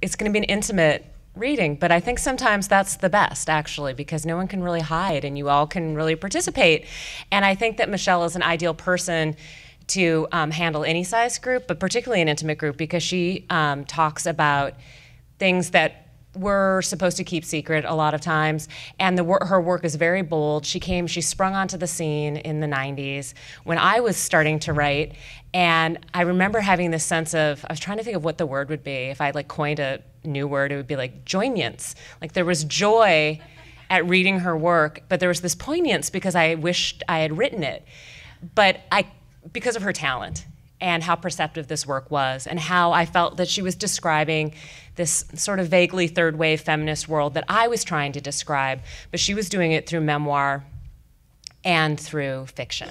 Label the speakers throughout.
Speaker 1: it's going to be an intimate reading, but I think sometimes that's the best, actually, because no one can really hide and you all can really participate. And I think that Michelle is an ideal person to handle any size group, but particularly an intimate group, because she talks about things that we're supposed to keep secret a lot of times, and her work is very bold. She sprung onto the scene in the 90s when I was starting to write, and I remember having this sense of, I was trying to think of what the word would be. If I like coined a new word, it would be like joyance. Like there was joy at reading her work, but there was this poignance because I wished I had written it, but because of her talent and how perceptive this work was, and how I felt that she was describing this sort of vaguely third wave feminist world that I was trying to describe, but she was doing it through memoir and through fiction.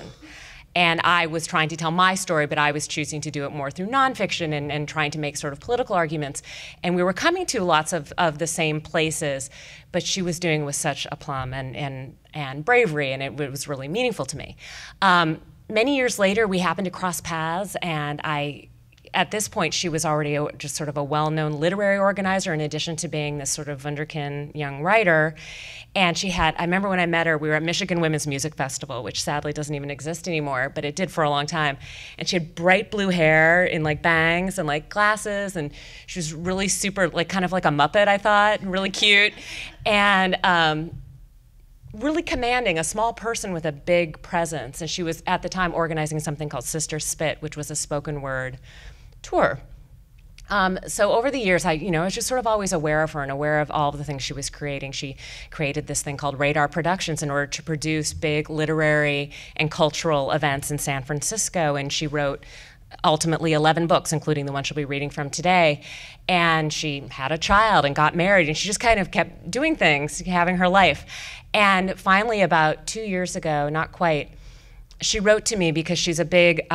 Speaker 1: And I was trying to tell my story, but I was choosing to do it more through nonfiction and trying to make sort of political arguments. And we were coming to lots of the same places, but she was doing it with such aplomb and bravery, and it was really meaningful to me. Many years later, we happened to cross paths, and at this point, she was already just sort of a well-known literary organizer in addition to being this sort of wunderkind young writer. And I remember when I met her, we were at Michigan Women's Music Festival, which sadly doesn't even exist anymore, but it did for a long time. And she had bright blue hair in like bangs and like glasses, and she was really super, like kind of like a Muppet, I thought, really cute. And really commanding, a small person with a big presence. And she was, at the time, organizing something called Sister Spit, which was a spoken word tour. So over the years, I was just sort of always aware of her and aware of all of the things she was creating. She created this thing called Radar Productions in order to produce big literary and cultural events in San Francisco, and she wrote ultimately 11 books, including the one she'll be reading from today. And she had a child and got married, and she just kind of kept doing things, having her life. And finally, about 2 years ago, not quite, she wrote to me because she's a big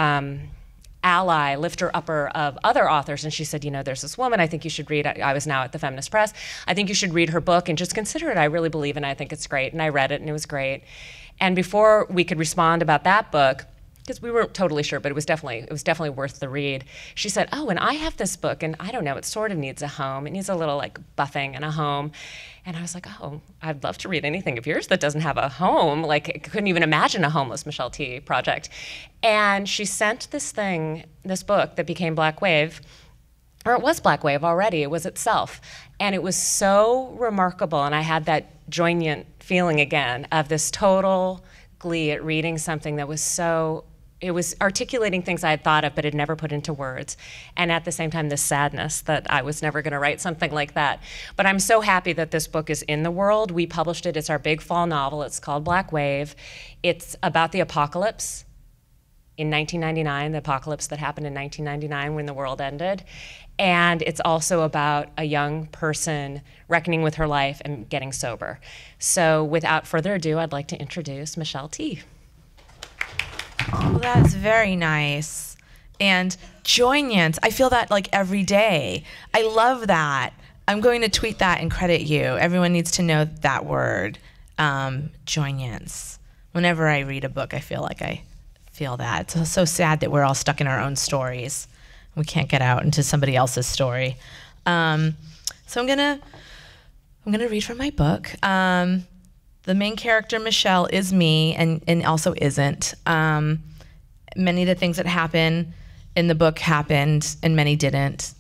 Speaker 1: ally, lifter-upper of other authors, and she said, there's this woman I think you should read. I was now at the Feminist Press. I think you should read her book and just consider it. I really believe in it. I think it's great. And I read it, and it was great. And before we could respond about that book, because we weren't totally sure, but it was definitely worth the read. She said, oh, and I have this book, and I don't know, it sort of needs a home. It needs a little like buffing and a home. And I was like, oh, I'd love to read anything of yours that doesn't have a home. Like, I couldn't even imagine a homeless Michelle T. project. And she sent this book that became Black Wave, or it was Black Wave already, it was itself. And it was so remarkable, and I had that joignant feeling again of this total glee at reading something that was it was articulating things I had thought of but had never put into words. And at the same time, this sadness that I was never gonna write something like that. But I'm so happy that this book is in the world. We published it, it's our big fall novel. It's called Black Wave. It's about the apocalypse in 1999, the apocalypse that happened in 1999 when the world ended. And it's also about a young person reckoning with her life and getting sober. So without further ado, I'd like to introduce Michelle T.
Speaker 2: Oh, that's very nice. And joignant, I feel that like every day. I love that. I'm going to tweet that and credit you. Everyone needs to know that word, joignance. Whenever I read a book, I feel like I feel that. It's so sad that we're all stuck in our own stories. We can't get out into somebody else's story. So I'm gonna read from my book. The main character, Michelle, is me and also isn't. Many of the things that happen in the book happened and many didn't.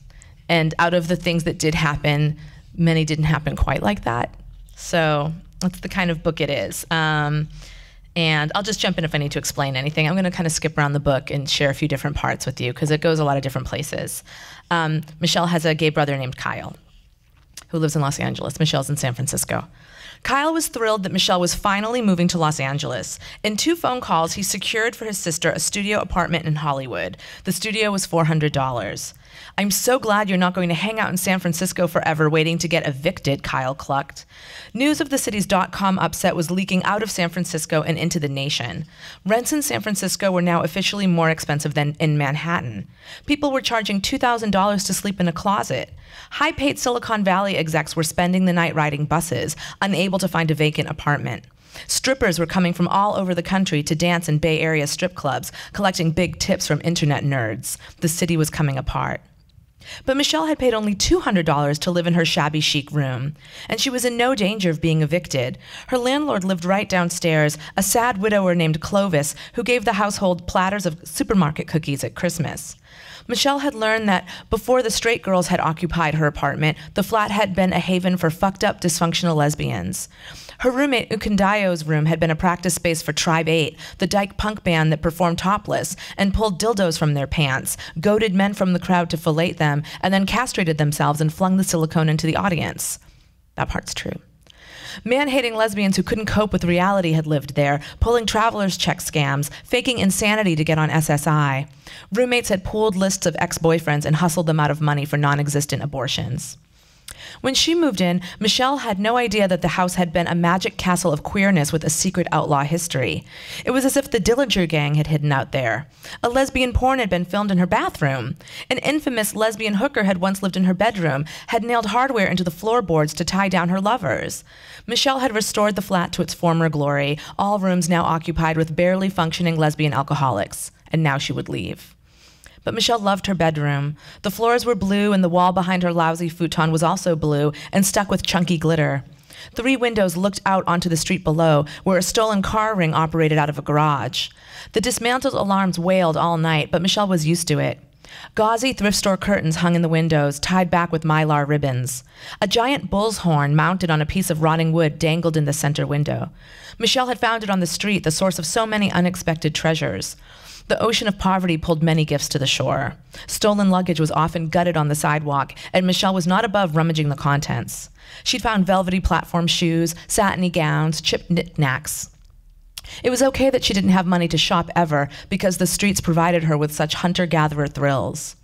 Speaker 2: And out of the things that did happen, many didn't happen quite like that. So that's the kind of book it is. And I'll just jump in if I need to explain anything. I'm gonna kind of skip around the book and share a few different parts with you because it goes a lot of different places. Michelle has a gay brother named Kyle who lives in Los Angeles. Michelle's in San Francisco. Kyle was thrilled that Michelle was finally moving to Los Angeles. In 2 phone calls, he secured for his sister a studio apartment in Hollywood. The studio was $400. I'm so glad you're not going to hang out in San Francisco forever waiting to get evicted, Kyle clucked. News of the city's .com upset was leaking out of San Francisco and into the nation. Rents in San Francisco were now officially more expensive than in Manhattan. People were charging $2,000 to sleep in a closet. High-paid Silicon Valley execs were spending the night riding buses, unable to find a vacant apartment. Strippers were coming from all over the country to dance in Bay Area strip clubs, collecting big tips from internet nerds. The city was coming apart. But Michelle had paid only $200 to live in her shabby chic room, and she was in no danger of being evicted. Her landlord lived right downstairs, a sad widower named Clovis, who gave the household platters of supermarket cookies at Christmas. Michelle had learned that before the straight girls had occupied her apartment, the flat had been a haven for fucked up, dysfunctional lesbians. Her roommate Ukundayo's room had been a practice space for Tribe 8, the dyke punk band that performed topless and pulled dildos from their pants, goaded men from the crowd to fillet them, and then castrated themselves and flung the silicone into the audience. That part's true. Man-hating lesbians who couldn't cope with reality had lived there, pulling traveler's check scams, faking insanity to get on SSI. Roommates had pooled lists of ex-boyfriends and hustled them out of money for non-existent abortions. When she moved in, Michelle had no idea that the house had been a magic castle of queerness with a secret outlaw history. It was as if the Dillinger gang had hidden out there. A lesbian porn had been filmed in her bathroom. An infamous lesbian hooker had once lived in her bedroom, had nailed hardware into the floorboards to tie down her lovers. Michelle had restored the flat to its former glory, all rooms now occupied with barely functioning lesbian alcoholics, and now she would leave. But Michelle loved her bedroom. The floors were blue, and the wall behind her lousy futon was also blue and stuck with chunky glitter. 3 windows looked out onto the street below, where a stolen car ring operated out of a garage. The dismantled alarms wailed all night, but Michelle was used to it. Gauzy thrift store curtains hung in the windows, tied back with mylar ribbons. A giant bull's horn mounted on a piece of rotting wood dangled in the center window. Michelle had found it on the street, the source of so many unexpected treasures. The ocean of poverty pulled many gifts to the shore. Stolen luggage was often gutted on the sidewalk, and Michelle was not above rummaging the contents. She'd found velvety platform shoes, satiny gowns, chipped knickknacks. It was okay that she didn't have money to shop ever, because the streets provided her with such hunter-gatherer thrills.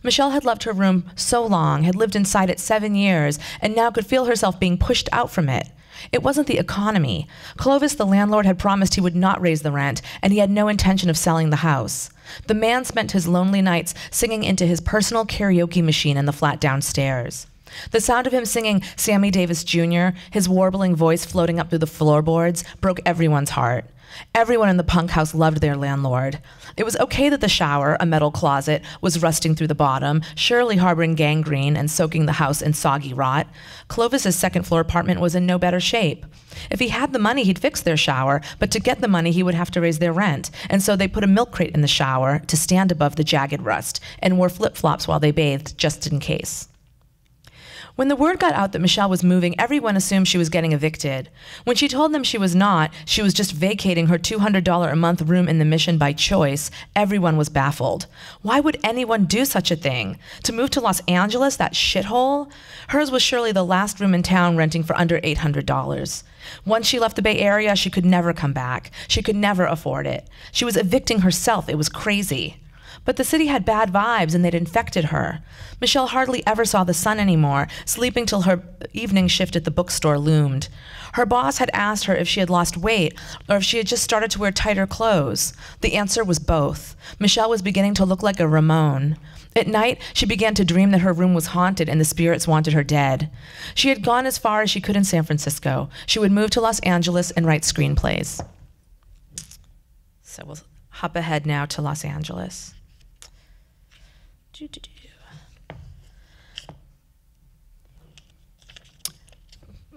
Speaker 2: Michelle had loved her room so long, had lived inside it 7 years, and now could feel herself being pushed out from it. It wasn't the economy. Clovis, the landlord, had promised he would not raise the rent, and he had no intention of selling the house. The man spent his lonely nights singing into his personal karaoke machine in the flat downstairs. The sound of him singing Sammy Davis Jr., his warbling voice floating up through the floorboards, broke everyone's heart. Everyone in the punk house loved their landlord. It was okay that the shower, a metal closet, was rusting through the bottom, surely harboring gangrene and soaking the house in soggy rot. Clovis's second-floor apartment was in no better shape. If he had the money, he'd fix their shower, but to get the money, he would have to raise their rent, and so they put a milk crate in the shower to stand above the jagged rust, and wore flip-flops while they bathed, just in case. When the word got out that Michelle was moving, everyone assumed she was getting evicted. When she told them she was not, she was just vacating her $200 a month room in the Mission by choice, everyone was baffled. Why would anyone do such a thing? To move to Los Angeles, that shithole? Hers was surely the last room in town renting for under $800. Once she left the Bay Area, she could never come back. She could never afford it. She was evicting herself. It was crazy. But the city had bad vibes, and they'd infected her. Michelle hardly ever saw the sun anymore, sleeping till her evening shift at the bookstore loomed. Her boss had asked her if she had lost weight or if she had just started to wear tighter clothes. The answer was both. Michelle was beginning to look like a Ramon. At night, she began to dream that her room was haunted and the spirits wanted her dead. She had gone as far as she could in San Francisco. She would move to Los Angeles and write screenplays. So we'll hop ahead now to Los Angeles.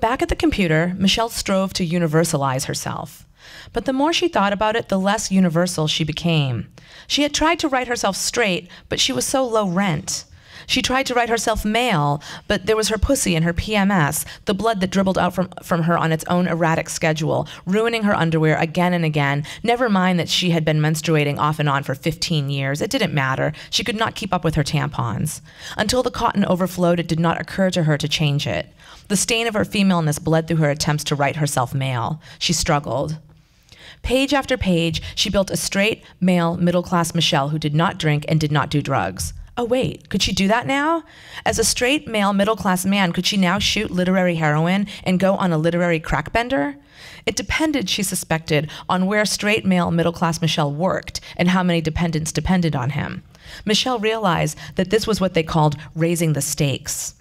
Speaker 2: Back at the computer, Michelle strove to universalize herself. But the more she thought about it, the less universal she became. She had tried to write herself straight, but she was so low rent. She tried to write herself male, but there was her pussy and her PMS, the blood that dribbled out from her on its own erratic schedule, ruining her underwear again and again. Never mind that she had been menstruating off and on for 15 years. It didn't matter. She could not keep up with her tampons. Until the cotton overflowed, it did not occur to her to change it. The stain of her femaleness bled through her attempts to write herself male. She struggled. Page after page, she built a straight, male, middle-class Michelle who did not drink and did not do drugs. Oh wait, could she do that now? As a straight, male, middle-class man, could she now shoot literary heroin and go on a literary crackbender? It depended, she suspected, on where straight, male, middle-class Michelle worked and how many dependents depended on him. Michelle realized that this was what they called raising the stakes.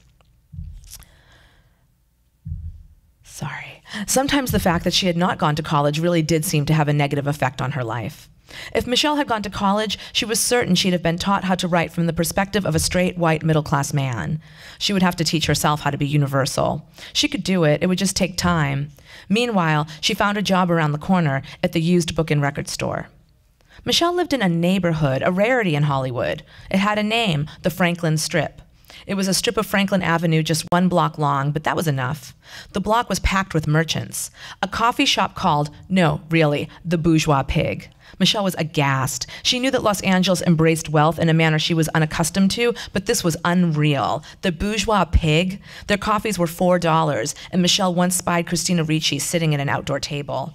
Speaker 2: Sorry. Sometimes the fact that she had not gone to college really did seem to have a negative effect on her life. If Michelle had gone to college, she was certain she'd have been taught how to write from the perspective of a straight, white, middle-class man. She would have to teach herself how to be universal. She could do it. It would just take time. Meanwhile, she found a job around the corner at the used book and record store. Michelle lived in a neighborhood, a rarity in Hollywood. It had a name, the Franklin Strip. It was a strip of Franklin Avenue just 1 block long, but that was enough. The block was packed with merchants. A coffee shop called, no, really, the Bourgeois Pig. Michelle was aghast. She knew that Los Angeles embraced wealth in a manner she was unaccustomed to, but this was unreal. The Bourgeois Pig? Their coffees were $4, and Michelle once spied Christina Ricci sitting at an outdoor table.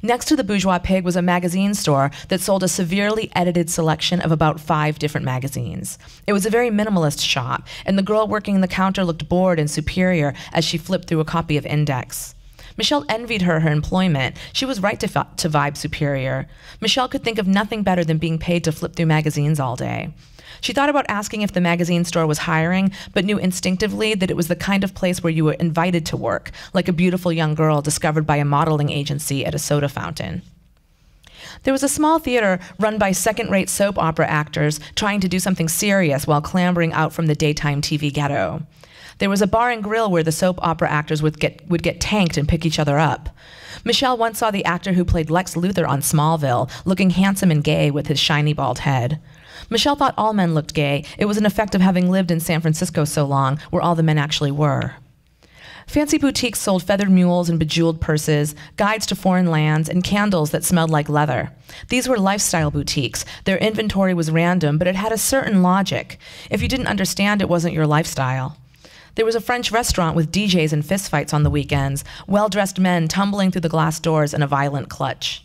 Speaker 2: Next to the Bourgeois Pig was a magazine store that sold a severely edited selection of about 5 different magazines. It was a very minimalist shop, and the girl working the counter looked bored and superior as she flipped through a copy of Index. Michelle envied her employment. She was right to vibe superior. Michelle could think of nothing better than being paid to flip through magazines all day. She thought about asking if the magazine store was hiring, but knew instinctively that it was the kind of place where you were invited to work, like a beautiful young girl discovered by a modeling agency at a soda fountain. There was a small theater run by second-rate soap opera actors trying to do something serious while clambering out from the daytime TV ghetto. There was a bar and grill where the soap opera actors would get tanked and pick each other up. Michelle once saw the actor who played Lex Luthor on Smallville, looking handsome and gay with his shiny bald head. Michelle thought all men looked gay. It was an effect of having lived in San Francisco so long, where all the men actually were. Fancy boutiques sold feathered mules and bejeweled purses, guides to foreign lands, and candles that smelled like leather. These were lifestyle boutiques. Their inventory was random, but it had a certain logic. If you didn't understand, it wasn't your lifestyle. There was a French restaurant with DJs and fistfights on the weekends, well-dressed men tumbling through the glass doors in a violent clutch.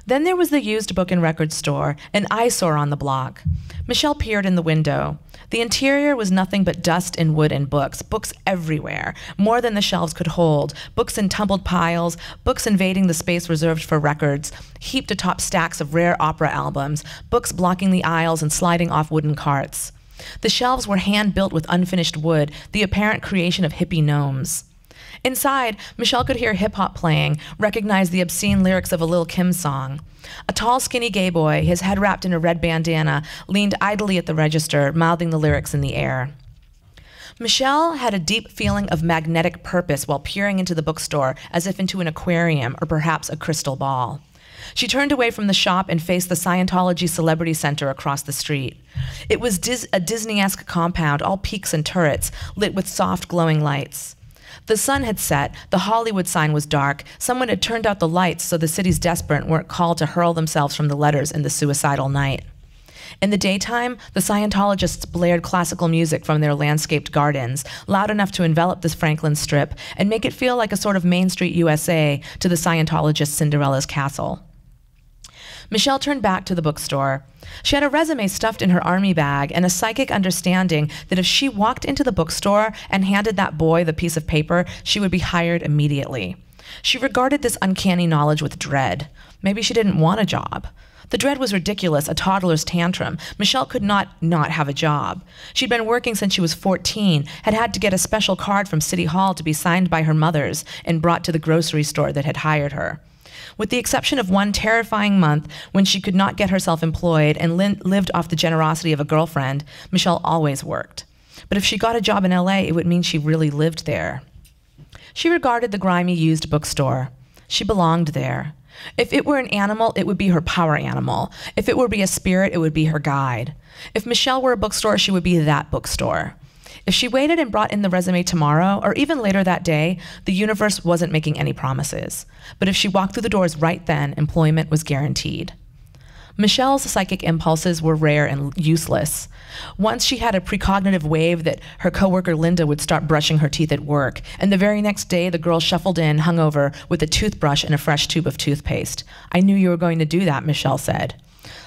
Speaker 2: Then there was the used book and record store, an eyesore on the block. Michelle peered in the window. The interior was nothing but dust and wood and books everywhere, more than the shelves could hold, books in tumbled piles, books invading the space reserved for records, heaped atop stacks of rare opera albums, books blocking the aisles and sliding off wooden carts. The shelves were hand-built with unfinished wood, the apparent creation of hippie gnomes. Inside, Michelle could hear hip-hop playing, recognize the obscene lyrics of a Lil' Kim song. A tall, skinny gay boy, his head wrapped in a red bandana, leaned idly at the register, mouthing the lyrics in the air. Michelle had a deep feeling of magnetic purpose while peering into the bookstore, as if into an aquarium or perhaps a crystal ball. She turned away from the shop and faced the Scientology Celebrity Center across the street. It was a Disney-esque compound, all peaks and turrets, lit with soft, glowing lights. The sun had set, the Hollywood sign was dark, someone had turned out the lights so the city's desperate weren't called to hurl themselves from the letters in the suicidal night. In the daytime, the Scientologists blared classical music from their landscaped gardens, loud enough to envelop this Franklin Strip and make it feel like a sort of Main Street USA to the Scientologist Cinderella's castle. Michelle turned back to the bookstore. She had a resume stuffed in her army bag and a psychic understanding that if she walked into the bookstore and handed that boy the piece of paper, she would be hired immediately. She regarded this uncanny knowledge with dread. Maybe she didn't want a job. The dread was ridiculous, a toddler's tantrum. Michelle could not have a job. She'd been working since she was 14, had had to get a special card from City Hall to be signed by her mother's and brought to the grocery store that had hired her. With the exception of one terrifying month when she could not get herself employed and lived off the generosity of a girlfriend, Michelle always worked. But if she got a job in LA, it would mean she really lived there. She regarded the grimy used bookstore. She belonged there. If it were an animal, it would be her power animal. If it would be a spirit, it would be her guide. If Michelle were a bookstore, she would be that bookstore. If she waited and brought in the resume tomorrow, or even later that day, the universe wasn't making any promises. But if she walked through the doors right then, employment was guaranteed. Michelle's psychic impulses were rare and useless. Once she had a precognitive wave that her coworker Linda would start brushing her teeth at work, and the very next day the girl shuffled in, hungover, with a toothbrush and a fresh tube of toothpaste. "I knew you were going to do that," Michelle said.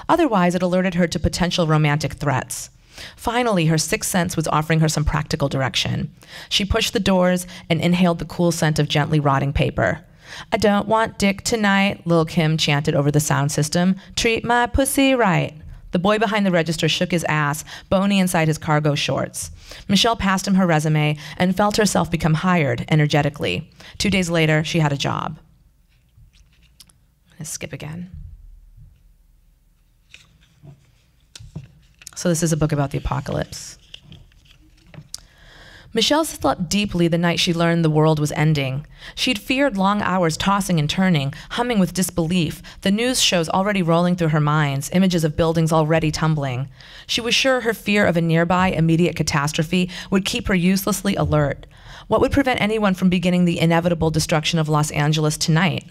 Speaker 2: Otherwise, it alerted her to potential romantic threats. Finally, her sixth sense was offering her some practical direction. She pushed the doors and inhaled the cool scent of gently rotting paper. "I don't want dick tonight," Lil' Kim chanted over the sound system. "Treat my pussy right." The boy behind the register shook his ass, bony inside his cargo shorts. Michelle passed him her resume and felt herself become hired energetically. 2 days later, she had a job. I'm gonna skip again. So this is a book about the apocalypse. Michelle slept deeply the night she learned the world was ending. She'd feared long hours tossing and turning, humming with disbelief, the news shows already rolling through her mind, images of buildings already tumbling. She was sure her fear of a nearby, immediate catastrophe would keep her uselessly alert. What would prevent anyone from beginning the inevitable destruction of Los Angeles tonight?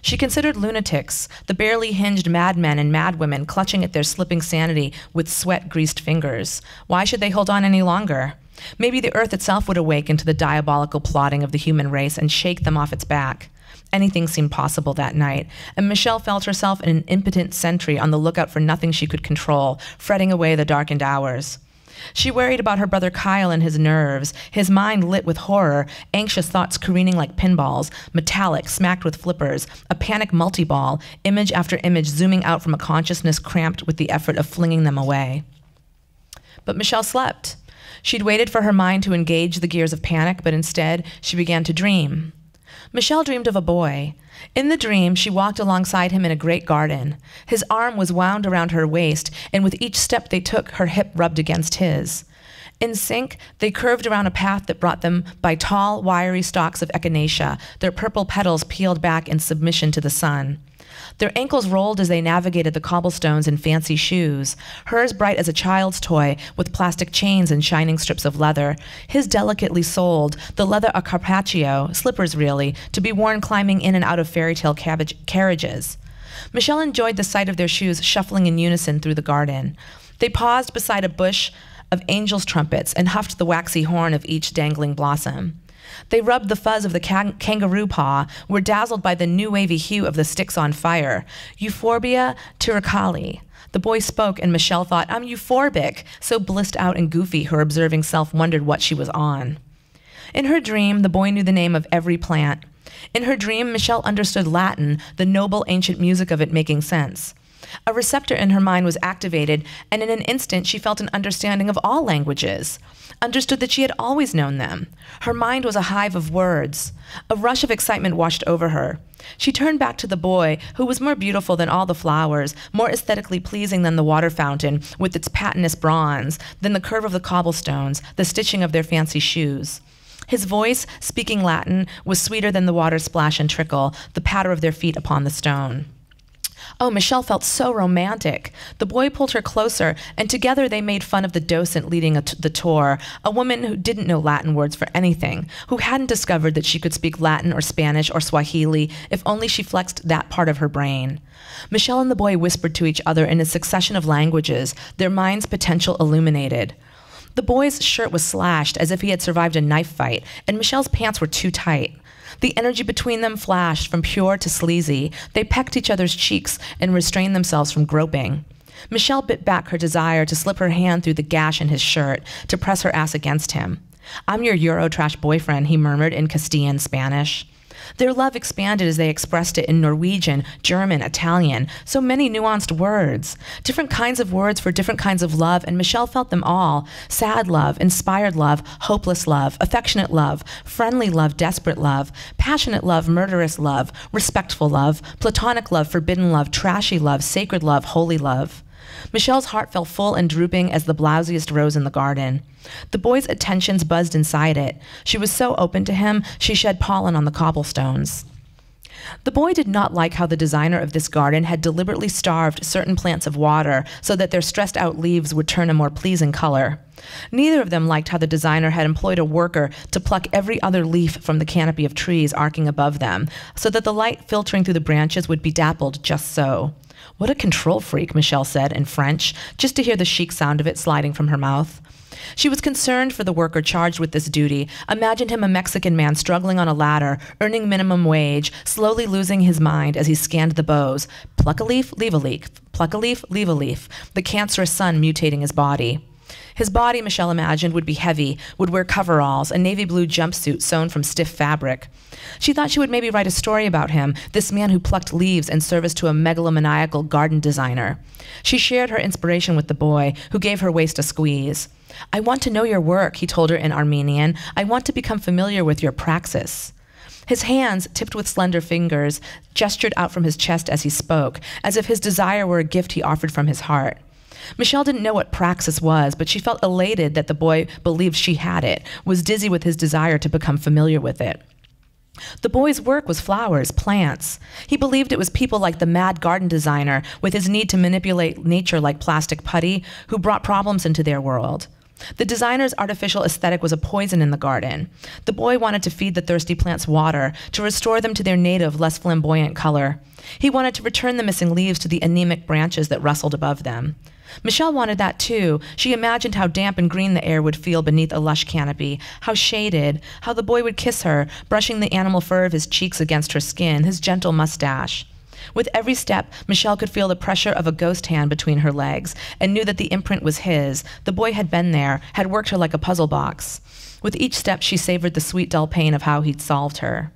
Speaker 2: She considered lunatics, the barely hinged madmen and madwomen clutching at their slipping sanity with sweat-greased fingers. Why should they hold on any longer? Maybe the earth itself would awaken to the diabolical plotting of the human race and shake them off its back. Anything seemed possible that night, and Michelle felt herself an impotent sentry on the lookout for nothing she could control, fretting away the darkened hours. She worried about her brother Kyle and his nerves, his mind lit with horror, anxious thoughts careening like pinballs, metallic, smacked with flippers, a panic multiball, image after image zooming out from a consciousness cramped with the effort of flinging them away. But Michelle slept. She'd waited for her mind to engage the gears of panic, but instead, she began to dream. Michelle dreamed of a boy. In the dream, she walked alongside him in a great garden. His arm was wound around her waist, and with each step they took, her hip rubbed against his. In sync, they curved around a path that brought them by tall, wiry stalks of echinacea, their purple petals peeled back in submission to the sun. Their ankles rolled as they navigated the cobblestones in fancy shoes, hers bright as a child's toy with plastic chains and shining strips of leather, his delicately soled, the leather a carpaccio, slippers really, to be worn climbing in and out of fairy tale carriages. Michelle enjoyed the sight of their shoes shuffling in unison through the garden. They paused beside a bush of angels' trumpets and huffed the waxy horn of each dangling blossom. They rubbed the fuzz of the kangaroo paw, were dazzled by the new wavy hue of the sticks on fire. Euphorbia turicali. The boy spoke, and Michelle thought, I'm euphorbic, so blissed out and goofy her observing self wondered what she was on. In her dream, the boy knew the name of every plant. In her dream, Michelle understood Latin, the noble ancient music of it making sense. A receptor in her mind was activated, and in an instant she felt an understanding of all languages, understood that she had always known them. Her mind was a hive of words. A rush of excitement washed over her. She turned back to the boy, who was more beautiful than all the flowers, more aesthetically pleasing than the water fountain, with its patinous bronze, than the curve of the cobblestones, the stitching of their fancy shoes. His voice, speaking Latin, was sweeter than the water splash and trickle, the patter of their feet upon the stone. Oh, Michelle felt so romantic. The boy pulled her closer, and together they made fun of the docent leading the tour, a woman who didn't know Latin words for anything, who hadn't discovered that she could speak Latin or Spanish or Swahili if only she flexed that part of her brain. Michelle and the boy whispered to each other in a succession of languages, their minds' potential illuminated. The boy's shirt was slashed as if he had survived a knife fight, and Michelle's pants were too tight. The energy between them flashed from pure to sleazy. They pecked each other's cheeks and restrained themselves from groping. Michelle bit back her desire to slip her hand through the gash in his shirt, to press her ass against him. I'm your Eurotrash boyfriend, he murmured in Castilian Spanish. Their love expanded as they expressed it in Norwegian, German, Italian, so many nuanced words. Different kinds of words for different kinds of love, and Michelle felt them all. Sad love, inspired love, hopeless love, affectionate love, friendly love, desperate love, passionate love, murderous love, respectful love, platonic love, forbidden love, trashy love, sacred love, holy love. Michelle's heart fell full and drooping as the blousiest rose in the garden. The boy's attentions buzzed inside it. She was so open to him, she shed pollen on the cobblestones. The boy did not like how the designer of this garden had deliberately starved certain plants of water so that their stressed-out leaves would turn a more pleasing color. Neither of them liked how the designer had employed a worker to pluck every other leaf from the canopy of trees arcing above them, so that the light filtering through the branches would be dappled just so. What a control freak, Michelle said in French, just to hear the chic sound of it sliding from her mouth. She was concerned for the worker charged with this duty, imagined him a Mexican man struggling on a ladder, earning minimum wage, slowly losing his mind as he scanned the boughs. Pluck a leaf, leave a leaf. Pluck a leaf, leave a leaf. The cancerous sun mutating his body. His body, Michelle imagined, would be heavy, would wear coveralls, a navy blue jumpsuit sewn from stiff fabric. She thought she would maybe write a story about him, this man who plucked leaves in service to a megalomaniacal garden designer. She shared her inspiration with the boy, who gave her waist a squeeze. I want to know your work, he told her in Armenian. I want to become familiar with your praxis. His hands, tipped with slender fingers, gestured out from his chest as he spoke, as if his desire were a gift he offered from his heart. Michelle didn't know what praxis was, but she felt elated that the boy believed she had it, was dizzy with his desire to become familiar with it. The boy's work was flowers, plants. He believed it was people like the mad garden designer with his need to manipulate nature like plastic putty who brought problems into their world. The designer's artificial aesthetic was a poison in the garden. The boy wanted to feed the thirsty plants water, to restore them to their native, less flamboyant color. He wanted to return the missing leaves to the anemic branches that rustled above them. Michelle wanted that too. She imagined how damp and green the air would feel beneath a lush canopy, how shaded, how the boy would kiss her, brushing the animal fur of his cheeks against her skin, his gentle mustache. With every step, Michelle could feel the pressure of a ghost hand between her legs and knew that the imprint was his. The boy had been there, had worked her like a puzzle box. With each step, she savored the sweet, dull pain of how he'd solved her.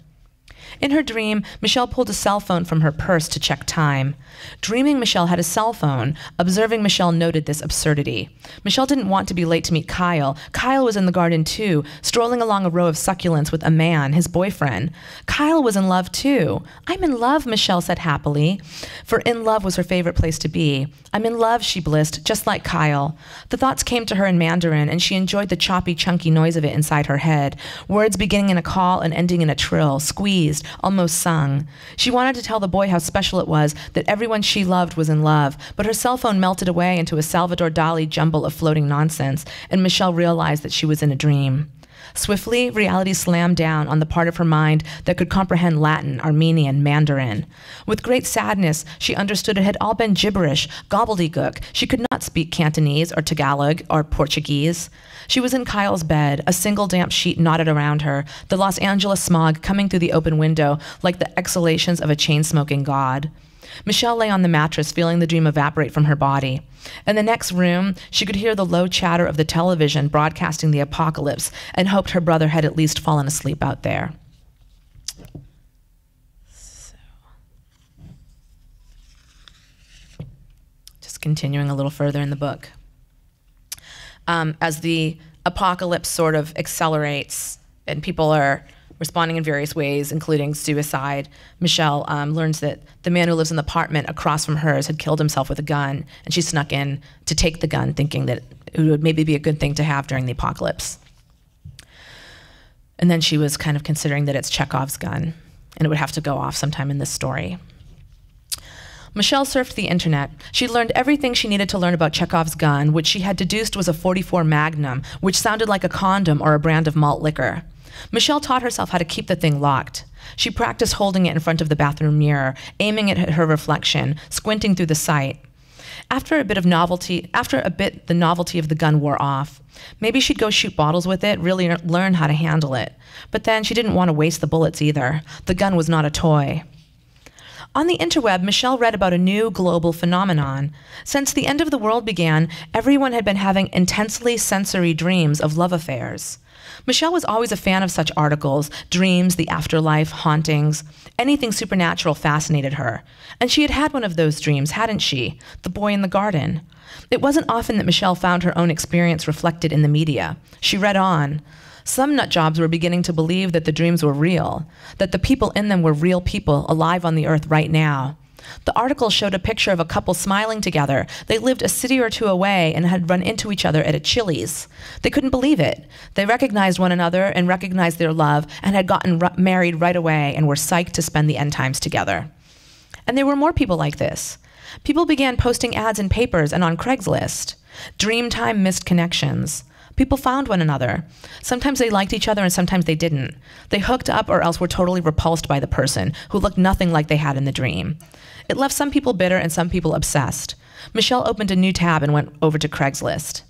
Speaker 2: In her dream, Michelle pulled a cell phone from her purse to check time. Dreaming Michelle had a cell phone, observing Michelle noted this absurdity. Michelle didn't want to be late to meet Kyle. Kyle was in the garden too, strolling along a row of succulents with a man, his boyfriend. Kyle was in love too. "I'm in love," Michelle said happily, for in love was her favorite place to be. "I'm in love," she blissed, just like Kyle. The thoughts came to her in Mandarin, and she enjoyed the choppy, chunky noise of it inside her head, words beginning in a call and ending in a trill, squeezed, almost sung. She wanted to tell the boy how special it was that everyone she loved was in love, but her cell phone melted away into a Salvador Dali jumble of floating nonsense, and Michelle realized that she was in a dream. Swiftly, reality slammed down on the part of her mind that could comprehend Latin, Armenian, Mandarin. With great sadness, she understood it had all been gibberish, gobbledygook. She could not speak Cantonese or Tagalog or Portuguese. She was in Kyle's bed, a single damp sheet knotted around her, the Los Angeles smog coming through the open window like the exhalations of a chain-smoking god. Michelle lay on the mattress, feeling the dream evaporate from her body. In the next room, she could hear the low chatter of the television broadcasting the apocalypse and hoped her brother had at least fallen asleep out there. Just continuing a little further in the book. As the apocalypse sort of accelerates and people are responding in various ways, including suicide, Michelle learns that the man who lives in the apartment across from hers had killed himself with a gun, and she snuck in to take the gun, thinking that it would maybe be a good thing to have during the apocalypse. And then she was kind of considering that it's Chekhov's gun, and it would have to go off sometime in this story. Michelle surfed the internet. She learned everything she needed to learn about Chekhov's gun, which she had deduced was a .44 Magnum, which sounded like a condom or a brand of malt liquor. Michelle taught herself how to keep the thing locked. She practiced holding it in front of the bathroom mirror, aiming it at her reflection, squinting through the sight. After a bit, the novelty of the gun wore off. Maybe she'd go shoot bottles with it, really learn how to handle it. But then she didn't want to waste the bullets either. The gun was not a toy. On the interweb, Michelle read about a new global phenomenon. Since the end of the world began, everyone had been having intensely sensory dreams of love affairs. Michelle was always a fan of such articles, dreams, the afterlife, hauntings. Anything supernatural fascinated her. And she had had one of those dreams, hadn't she? The boy in the garden. It wasn't often that Michelle found her own experience reflected in the media. She read on. Some nutjobs were beginning to believe that the dreams were real, that the people in them were real people alive on the earth right now. The article showed a picture of a couple smiling together. They lived a city or two away and had run into each other at a Chili's. They couldn't believe it. They recognized one another and recognized their love and had gotten married right away and were psyched to spend the end times together. And there were more people like this. People began posting ads in papers and on Craigslist. Dreamtime missed connections. People found one another. Sometimes they liked each other and sometimes they didn't. They hooked up or else were totally repulsed by the person who looked nothing like they had in the dream. It left some people bitter and some people obsessed. Michelle opened a new tab and went over to Craigslist.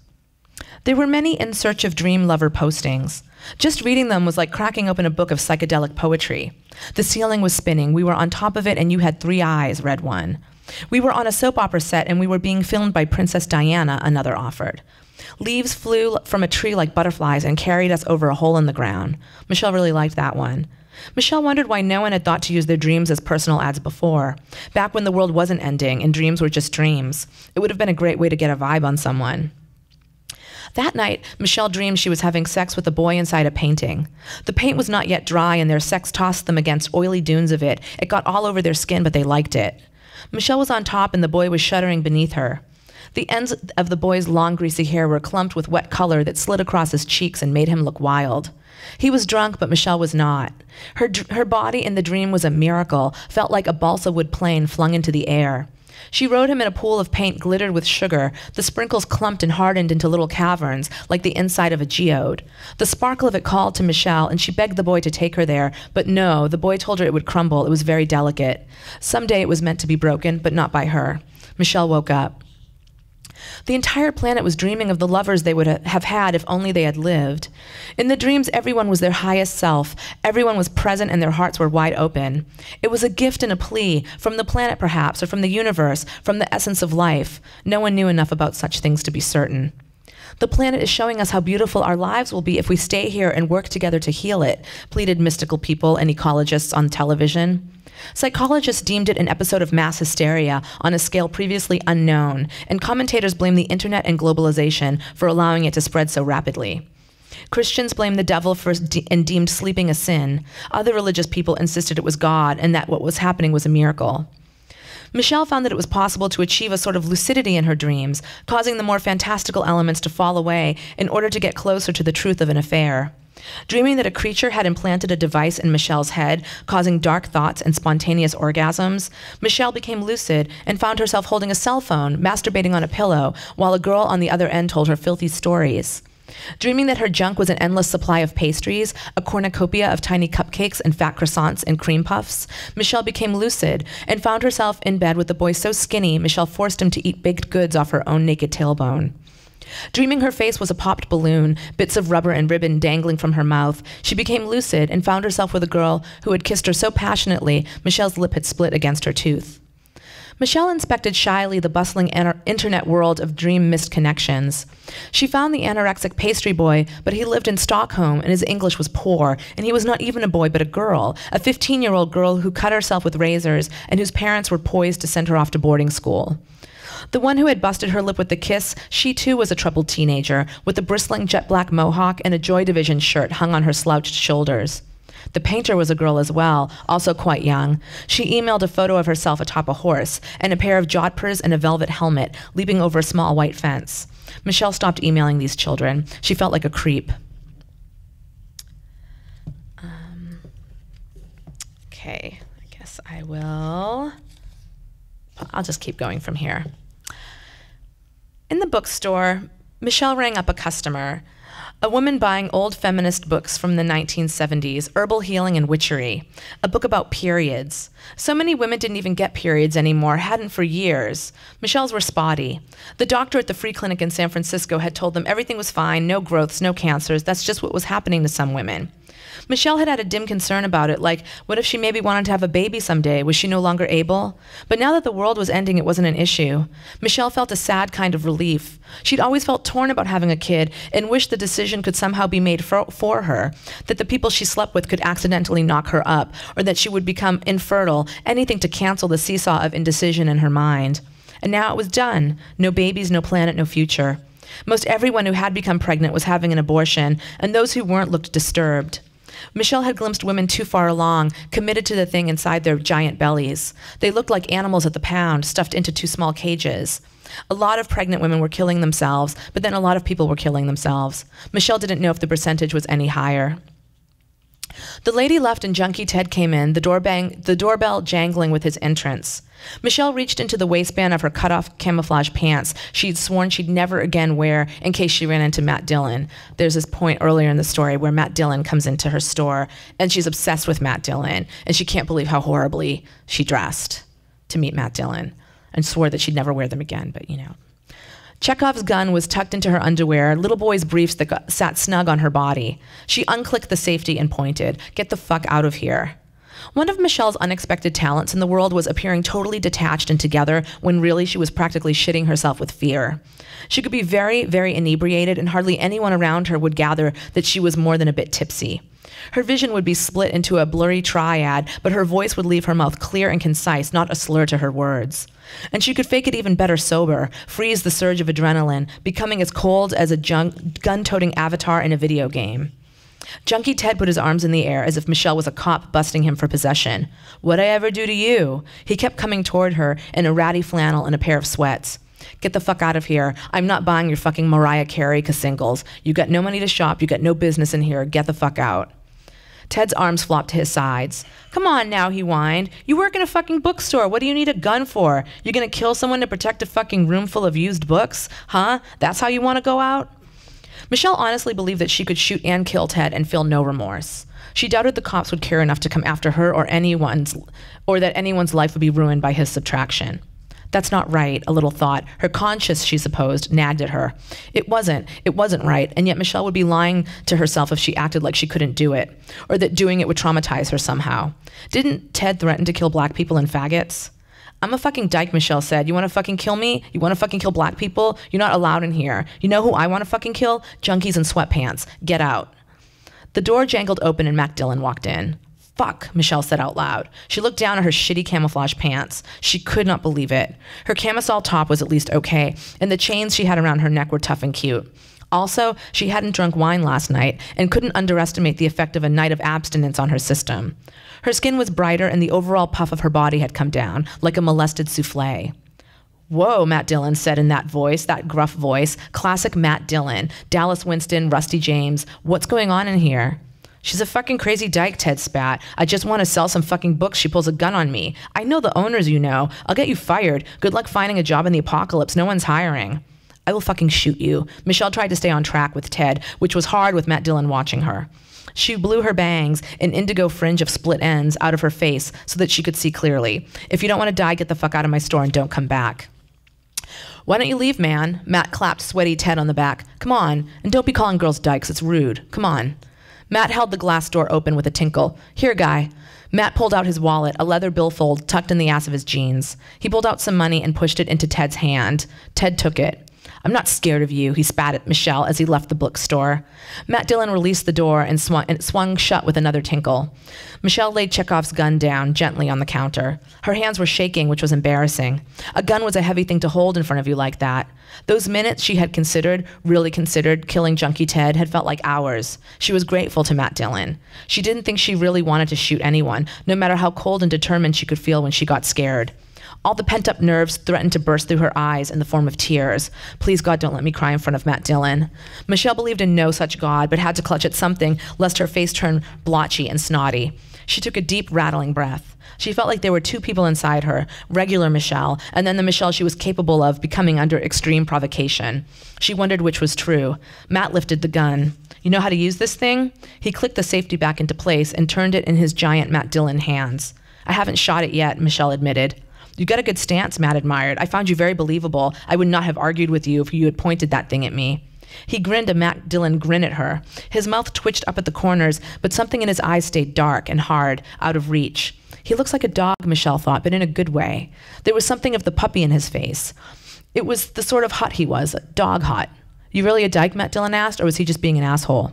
Speaker 2: There were many in search of dream lover postings. Just reading them was like cracking open a book of psychedelic poetry. The ceiling was spinning. We were on top of it and you had 3 eyes, read one. We were on a soap opera set and we were being filmed by Princess Diana, another offered. Leaves flew from a tree like butterflies and carried us over a hole in the ground. Michelle really liked that one. Michelle wondered why no one had thought to use their dreams as personal ads before. Back when the world wasn't ending and dreams were just dreams. It would have been a great way to get a vibe on someone. That night, Michelle dreamed she was having sex with a boy inside a painting. The paint was not yet dry and their sex tossed them against oily dunes of it. It got all over their skin, but they liked it. Michelle was on top and the boy was shuddering beneath her. The ends of the boy's long, greasy hair were clumped with wet color that slid across his cheeks and made him look wild. He was drunk, but Michelle was not. Her body in the dream was a miracle, felt like a balsa wood plane flung into the air. She rode him in a pool of paint glittered with sugar. The sprinkles clumped and hardened into little caverns, like the inside of a geode. The sparkle of it called to Michelle, and she begged the boy to take her there. But no, the boy told her it would crumble. It was very delicate. Someday it was meant to be broken, but not by her. Michelle woke up. The entire planet was dreaming of the lovers they would have had if only they had lived. In the dreams, everyone was their highest self. Everyone was present and their hearts were wide open. It was a gift and a plea, from the planet perhaps, or from the universe, from the essence of life. No one knew enough about such things to be certain. The planet is showing us how beautiful our lives will be if we stay here and work together to heal it, pleaded mystical people and ecologists on television. Psychologists deemed it an episode of mass hysteria on a scale previously unknown, and commentators blame the internet and globalization for allowing it to spread so rapidly. Christians blamed the devil and deemed sleeping a sin. Other religious people insisted it was God and that what was happening was a miracle. Michelle found that it was possible to achieve a sort of lucidity in her dreams, causing the more fantastical elements to fall away in order to get closer to the truth of an affair. Dreaming that a creature had implanted a device in Michelle's head, causing dark thoughts and spontaneous orgasms, Michelle became lucid and found herself holding a cell phone, masturbating on a pillow, while a girl on the other end told her filthy stories. Dreaming that her junk was an endless supply of pastries, a cornucopia of tiny cupcakes and fat croissants and cream puffs, Michelle became lucid and found herself in bed with a boy so skinny Michelle forced him to eat baked goods off her own naked tailbone. Dreaming her face was a popped balloon, bits of rubber and ribbon dangling from her mouth, she became lucid and found herself with a girl who had kissed her so passionately Michelle's lip had split against her tooth. Michelle inspected shyly the bustling internet world of dream missed connections. She found the anorexic pastry boy, but he lived in Stockholm and his English was poor, and he was not even a boy but a girl, a 15-year-old girl who cut herself with razors and whose parents were poised to send her off to boarding school. The one who had busted her lip with the kiss, she too was a troubled teenager, with a bristling jet black mohawk and a Joy Division shirt hung on her slouched shoulders. The painter was a girl as well, also quite young. She emailed a photo of herself atop a horse, and a pair of jodhpurs and a velvet helmet, leaping over a small white fence. Michelle stopped emailing these children. She felt like a creep. Okay, I guess I'll just keep going from here. In the bookstore, Michelle rang up a customer, a woman buying old feminist books from the 1970s, Herbal Healing and Witchery, a book about periods. So many women didn't even get periods anymore, hadn't for years. Michelle's were spotty. The doctor at the free clinic in San Francisco had told them everything was fine, no growths, no cancers, that's just what was happening to some women. Michelle had had a dim concern about it, like, what if she maybe wanted to have a baby someday? Was she no longer able? But now that the world was ending, it wasn't an issue. Michelle felt a sad kind of relief. She'd always felt torn about having a kid and wished the decision could somehow be made for her, that the people she slept with could accidentally knock her up, or that she would become infertile, anything to cancel the seesaw of indecision in her mind. And now it was done. No babies, no planet, no future. Most everyone who had become pregnant was having an abortion, and those who weren't looked disturbed. Michelle had glimpsed women too far along, committed to the thing inside their giant bellies. They looked like animals at the pound, stuffed into too small cages. A lot of pregnant women were killing themselves, but then a lot of people were killing themselves. Michelle didn't know if the percentage was any higher. The lady left and Junkie Ted came in, the doorbell jangling with his entrance. Michelle reached into the waistband of her cut-off camouflage pants she'd sworn she'd never again wear in case she ran into Matt Dillon. There's this point earlier in the story where Matt Dillon comes into her store, and she's obsessed with Matt Dillon, and she can't believe how horribly she dressed to meet Matt Dillon, and swore that she'd never wear them again, but you know. Chekhov's gun was tucked into her underwear, little boy's briefs that sat snug on her body. She unclicked the safety and pointed, "Get the fuck out of here." One of Michelle's unexpected talents in the world was appearing totally detached and together when really she was practically shitting herself with fear. She could be very, very inebriated, and hardly anyone around her would gather that she was more than a bit tipsy. Her vision would be split into a blurry triad, but her voice would leave her mouth clear and concise, not a slur to her words. And she could fake it even better sober, freeze the surge of adrenaline, becoming as cold as a gun-toting avatar in a video game. Junkie Ted put his arms in the air as if Michelle was a cop busting him for possession. "What'd I ever do to you?" He kept coming toward her in a ratty flannel and a pair of sweats. Get the fuck out of here. I'm not buying your fucking Mariah Carey singles. You got no money to shop. You got no business in here. Get the fuck out. Ted's arms flopped to his sides. Come on now, he whined. You work in a fucking bookstore. What do you need a gun for? You're gonna kill someone to protect a fucking room full of used books? Huh? That's how you want to go out? Michelle honestly believed that she could shoot and kill Ted and feel no remorse. She doubted the cops would care enough to come after her or that anyone's life would be ruined by his subtraction. That's not right, a little thought. Her conscience, she supposed, nagged at her. It wasn't right, and yet Michelle would be lying to herself if she acted like she couldn't do it, or that doing it would traumatize her somehow. Didn't Ted threaten to kill black people and faggots? I'm a fucking dyke, Michelle said. You want to fucking kill me? You want to fucking kill black people? You're not allowed in here. You know who I want to fucking kill? Junkies in sweatpants. Get out. The door jangled open and Matt Dillon walked in. Fuck, Michelle said out loud. She looked down at her shitty camouflage pants. She could not believe it. Her camisole top was at least okay, and the chains she had around her neck were tough and cute. Also, she hadn't drunk wine last night and couldn't underestimate the effect of a night of abstinence on her system. Her skin was brighter and the overall puff of her body had come down, like a molested souffle. Whoa, Matt Dillon said in that voice, that gruff voice. Classic Matt Dillon. Dallas Winston, Rusty James. What's going on in here? She's a fucking crazy dyke, Ted spat. I just want to sell some fucking books. She pulls a gun on me. I know the owners, you know. I'll get you fired. Good luck finding a job in the apocalypse. No one's hiring. I will fucking shoot you. Michelle tried to stay on track with Ted, which was hard with Matt Dillon watching her. She blew her bangs, an indigo fringe of split ends, out of her face so that she could see clearly. If you don't want to die, get the fuck out of my store and don't come back. Why don't you leave, man? Matt clapped sweaty Ted on the back. Come on, and don't be calling girls dykes. It's rude. Come on. Matt held the glass door open with a tinkle. Here, guy. Matt pulled out his wallet, a leather billfold tucked in the ass of his jeans. He pulled out some money and pushed it into Ted's hand. Ted took it. I'm not scared of you, he spat at Michelle as he left the bookstore. Matt Dillon released the door and it swung shut with another tinkle. Michelle laid Chekhov's gun down gently on the counter. Her hands were shaking, which was embarrassing. A gun was a heavy thing to hold in front of you like that. Those minutes she had really considered killing Junkie Ted had felt like hours. She was grateful to Matt Dillon. She didn't think she really wanted to shoot anyone, no matter how cold and determined she could feel when she got scared. All the pent-up nerves threatened to burst through her eyes in the form of tears. Please, God, don't let me cry in front of Matt Dillon. Michelle believed in no such God, but had to clutch at something lest her face turn blotchy and snotty. She took a deep, rattling breath. She felt like there were two people inside her, regular Michelle, and then the Michelle she was capable of becoming under extreme provocation. She wondered which was true. Matt lifted the gun. You know how to use this thing? He clicked the safety back into place and turned it in his giant Matt Dillon hands. I haven't shot it yet, Michelle admitted. You got a good stance, Matt admired. I found you very believable. I would not have argued with you if you had pointed that thing at me. He grinned a Matt Dillon grin at her. His mouth twitched up at the corners, but something in his eyes stayed dark and hard, out of reach. He looks like a dog, Michelle thought, but in a good way. There was something of the puppy in his face. It was the sort of hut he was, dog hut. You really a dyke, Matt Dillon asked, or was he just being an asshole?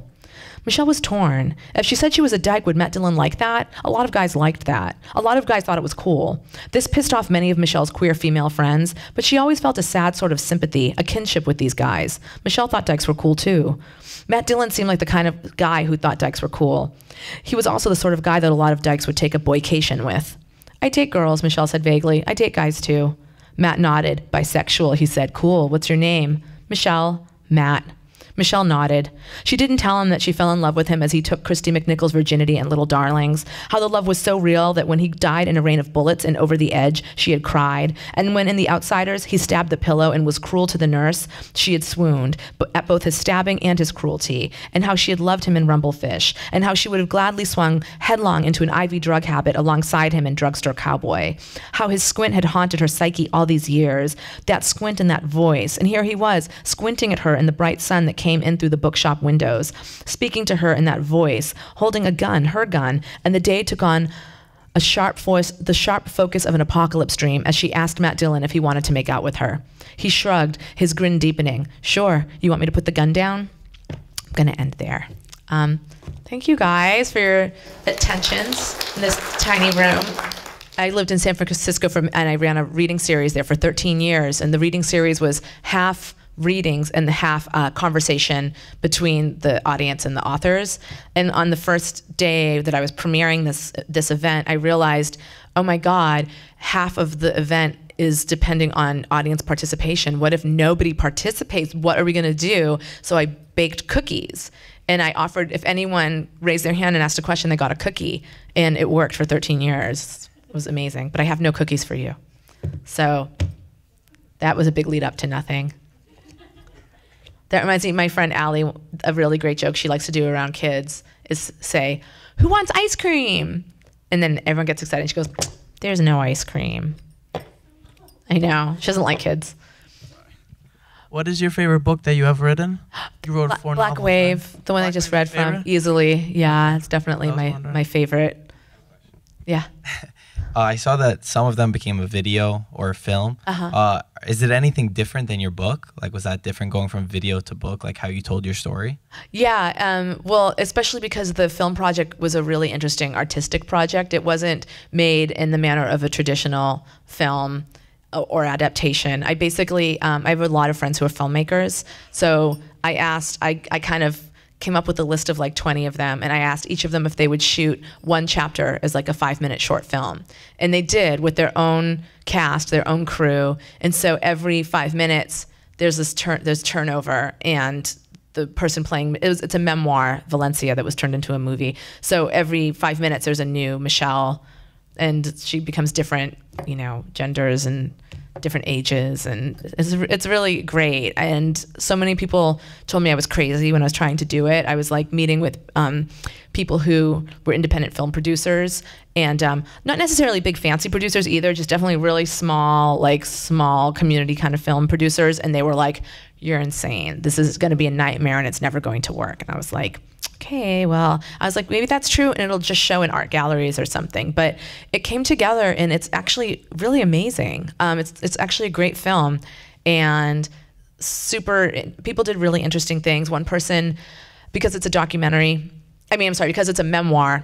Speaker 2: Michelle was torn. If she said she was a dyke, would Matt Dillon like that? A lot of guys liked that. A lot of guys thought it was cool. This pissed off many of Michelle's queer female friends, but she always felt a sad sort of sympathy, a kinship with these guys. Michelle thought dykes were cool too. Matt Dillon seemed like the kind of guy who thought dykes were cool. He was also the sort of guy that a lot of dykes would take a boycation with. I date girls, Michelle said vaguely. I date guys too. Matt nodded. Bisexual, he said. Cool. What's your name? Michelle. Matt. Michelle nodded. She didn't tell him that she fell in love with him as he took Christy McNichol's virginity and Little Darlings, how the love was so real that when he died in a rain of bullets and over the edge, she had cried, and when in The Outsiders he stabbed the pillow and was cruel to the nurse, she had swooned at both his stabbing and his cruelty, and how she had loved him in Rumblefish, and how she would have gladly swung headlong into an IV drug habit alongside him in Drugstore Cowboy, how his squint had haunted her psyche all these years, that squint and that voice, and here he was, squinting at her in the bright sun that came in through the bookshop windows, speaking to her in that voice, holding a gun, her gun, and the day took on the sharp focus of an apocalypse dream as she asked Matt Dillon if he wanted to make out with her. He shrugged, his grin deepening. Sure, you want me to put the gun down? I'm gonna end there. Thank you guys for your attentions in this tiny room. I lived in San Francisco and I ran a reading series there for 13 years, and the reading series was half readings and the half conversation between the audience and the authors. And on the first day that I was premiering this event, I realized, oh my God, half of the event is depending on audience participation. What if nobody participates? What are we going to do? So I baked cookies. And I offered, if anyone raised their hand and asked a question, they got a cookie. And it worked for 13 years. It was amazing. But I have no cookies for you. So that was a big lead up to nothing. That reminds me, my friend Allie, a really great joke she likes to do around kids is say, "Who wants ice cream?" And then everyone gets excited. And she goes, "There's no ice cream." I know. She doesn't like kids.
Speaker 3: What is your favorite book that you have written? You wrote 4 novels.
Speaker 2: Black Wave,
Speaker 3: right?
Speaker 2: the one I just read from, easily. Yeah, it's definitely my favorite. Yeah.
Speaker 4: I saw that some of them became a video or a film. Is it anything different than your book? Like, was that different going from video to book, like how you told your story?
Speaker 2: Yeah, well, especially because the film project was a really interesting artistic project. It wasn't made in the manner of a traditional film or adaptation. I basically, I have a lot of friends who are filmmakers. So I kind of came up with a list of like 20 of them, and I asked each of them if they would shoot one chapter as like a 5-minute short film. And they did, with their own cast, their own crew. And so every 5 minutes, there's turnover, and the person playing, it's a memoir, Valencia, that was turned into a movie. So every 5 minutes, there's a new Michelle, and she becomes different, genders and different ages, and it's really great. And so many people told me I was crazy when I was trying to do it. I was like meeting with people who were independent film producers, and not necessarily big fancy producers either, just definitely really small community kind of film producers. And they were like, "You're insane. This is going to be a nightmare and it's never going to work." And I was like, okay, well, I was like, maybe that's true, and it'll just show in art galleries or something. But it came together, and it's actually really amazing. It's actually a great film, and people did really interesting things. One person, because it's a documentary, because it's a memoir,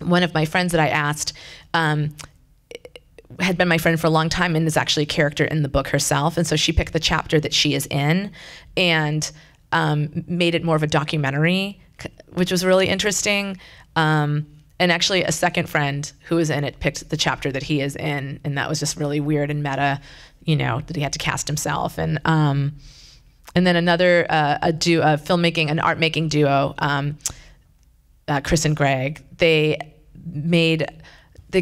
Speaker 2: one of my friends that I asked had been my friend for a long time and is actually a character in the book herself. And so she picked the chapter that she is in and made it more of a documentary, which was really interesting. And actually a second friend who was in it picked the chapter that he is in, and that was just really weird and meta, that he had to cast himself. And then another, an art-making duo, Chris and Greg, they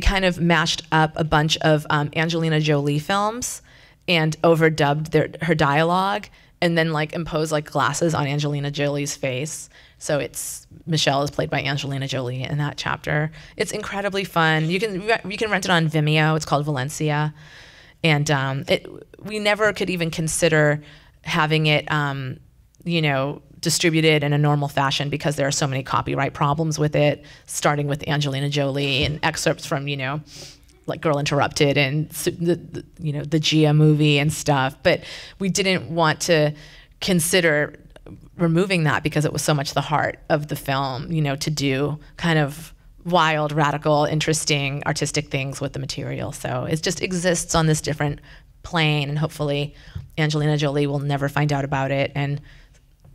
Speaker 2: kind of mashed up a bunch of Angelina Jolie films and overdubbed her dialogue, and then imposed glasses on Angelina Jolie's face. So Michelle is played by Angelina Jolie in that chapter. It's incredibly fun. You can rent it on Vimeo. It's called Valencia, and we never could even consider having it, distributed in a normal fashion because there are so many copyright problems with it. Starting with Angelina Jolie and excerpts from Girl Interrupted and the Gia movie and stuff. But we didn't want to consider removing that because it was so much the heart of the film, to do kind of wild, radical, interesting, artistic things with the material. So it just exists on this different plane, and hopefully Angelina Jolie will never find out about it and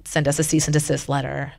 Speaker 2: send us a cease and desist letter.